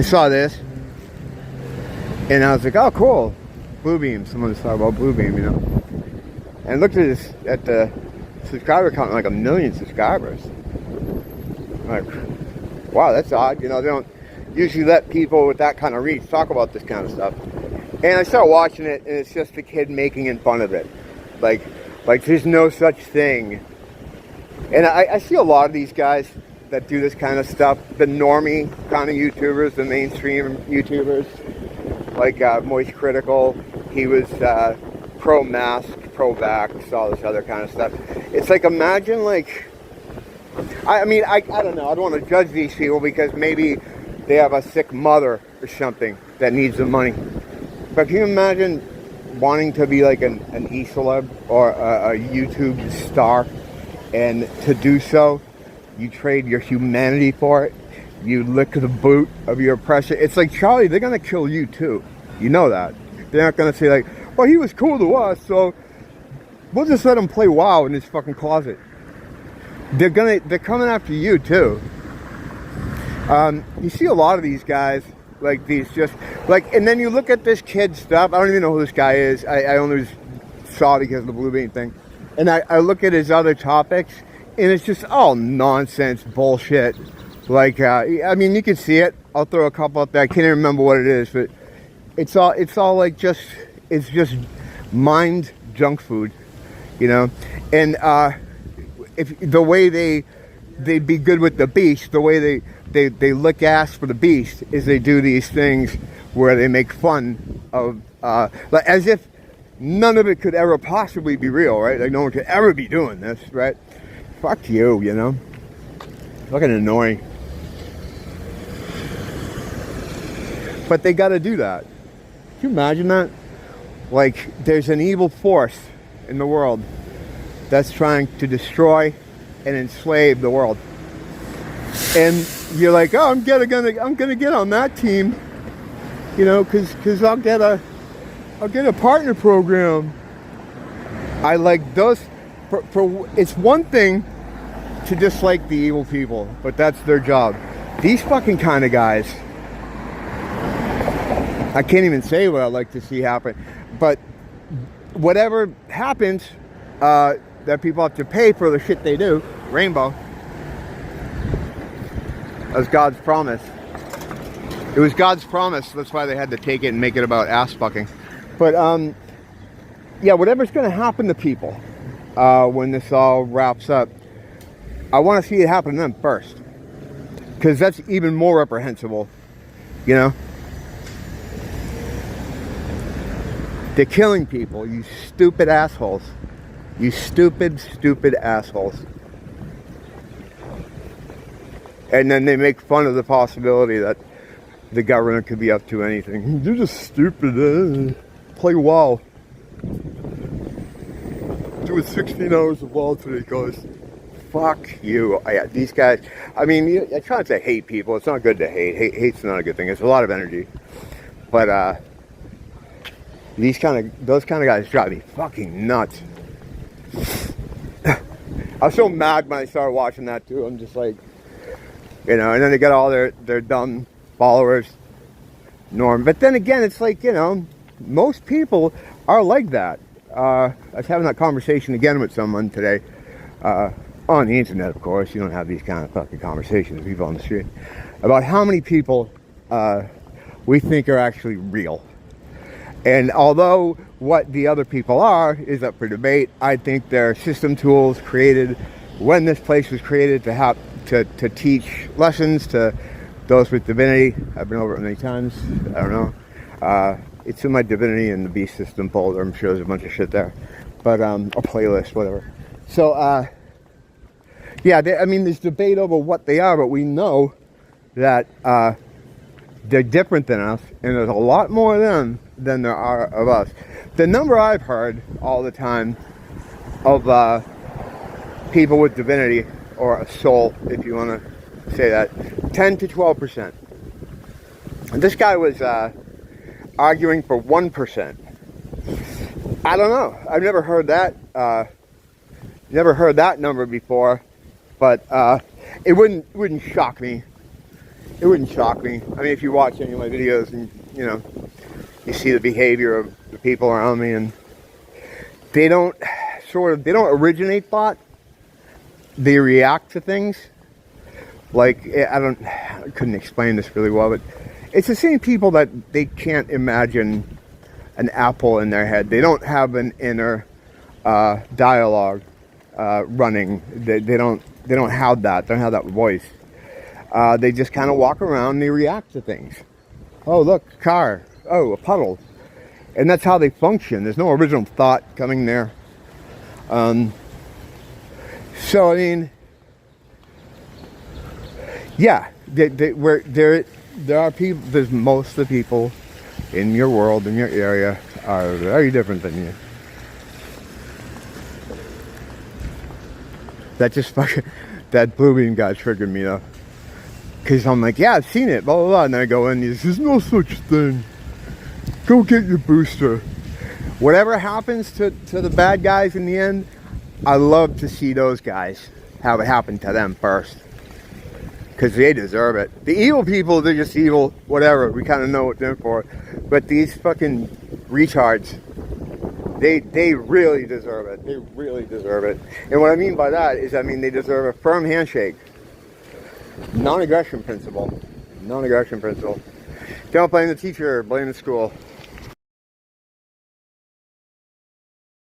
I saw this, and I was like, oh, cool. Blue Beam. Someone was talking about Blue Beam, you know. And looked at the subscriber count, like 1 million subscribers. I'm like, wow, that's odd. You know, they don't usually let people with that kind of reach talk about this kind of stuff. And I started watching it, and it's just a kid making fun of it. Like there's no such thing. And I see a lot of these guys that do this kind of stuff, the normie kind of YouTubers, the mainstream YouTubers, like Moist Critical. He was pro-mask, pro-vax, all this other kind of stuff. It's like, imagine, like, I mean, I don't know, I don't want to judge these people because maybe they have a sick mother or something that needs the money. But can you imagine wanting to be like an e-celeb or a YouTube star, and to do so, you trade your humanity for it, you lick the boot of your oppressor. It's like, Charlie, they're going to kill you too. You know that. They're not going to say like, well, he was cool to us, so we'll just let him play WoW in his fucking closet. They're coming after you too. You see a lot of these guys, like these just, like, and then you look at this kid stuff. I don't even know who this guy is. I only saw it because of the Blue Beam thing. And I look at his other topics, and it's just all nonsense bullshit. Like, I mean, you can see it. I'll throw a couple up there. I can't even remember what it is, but it's all like it's just mind junk food, you know. And if the way they be good with the beast, the way they lick ass for the beast is they do these things where they make fun of, like, as if none of it could ever possibly be real, right? Like, no one could ever be doing this, right? Fuck you, you know? Fucking annoying. But they gotta do that. Can you imagine that? Like, there's an evil force in the world that's trying to destroy and enslave the world. And you're like, oh, I'm gonna get on that team, you know, because I'll get a partner program. I like those. It's one thing to dislike the evil people, but that's their job. These fucking kind of guys, I can't even say what I'd like to see happen, but whatever happens, that people have to pay for the shit they do. Rainbow. That's God's promise. It was God's promise. That's why they had to take it and make it about ass fucking. But yeah, whatever's going to happen to people when this all wraps up, I want to see it happen to them first, because that's even more reprehensible, you know. They're killing people, you stupid assholes. You stupid assholes. And then they make fun of the possibility that the government could be up to anything. They're just stupid. Play WoW. Doing 16 hours of WoW today, guys. Fuck you. These guys, I mean, I try not to hate people. It's not good to hate. Hate's not a good thing. It's a lot of energy. But those kind of guys drive me fucking nuts. I was so mad when I started watching that too. I'm just like, you know, and then they got all their dumb followers, Norm. But then again, it's like, you know, most people are like that. I was having that conversation again with someone today, on the internet, of course. You don't have these kind of fucking conversations with people on the street, about how many people we think are actually real. And although what the other people are is up for debate, I think they're system tools created when this place was created to teach lessons to those with divinity. I've been over it many times. I don't know. It's in my divinity and the beast system folder. I'm sure there's a bunch of shit there, but a playlist, whatever. So yeah, I mean, there's debate over what they are, but we know that they're different than us, and there's a lot more of them than there are of us. The number I've heard all the time of people with divinity, or a soul, if you want to say that, 10 to 12%. And this guy was arguing for 1%. I don't know. I've never heard that. Never heard that number before, but it wouldn't shock me it wouldn't shock me. I mean, if you watch any of my videos and, you know, you see the behavior of the people around me, and they don't originate thought. They react to things. Like, I couldn't explain this really well, but it's the same people that they can't imagine an apple in their head. They don't have an inner dialogue running. They don't have that. They don't have that voice. They just kind of walk around and they react to things. Oh, look, car. Oh, a puddle. And that's how they function. There's no original thought coming there. So, I mean, yeah, there are people, most of the people in your world, in your area, are very different than you. That just fucking, that blue beam guy triggered me though. Because I'm like, yeah, I've seen it, blah, blah, blah. And then I go in, there's no such thing. Go get your booster. Whatever happens to the bad guys in the end, I love to see those guys have it happen to them first. Because they deserve it. The evil people, they're just evil, whatever. We kind of know what they're for. But these fucking retards, they really deserve it. They really deserve it. And what I mean by that is, I mean, they deserve a firm handshake. Non-aggression principle. Non-aggression principle. Don't blame the teacher, blame the school.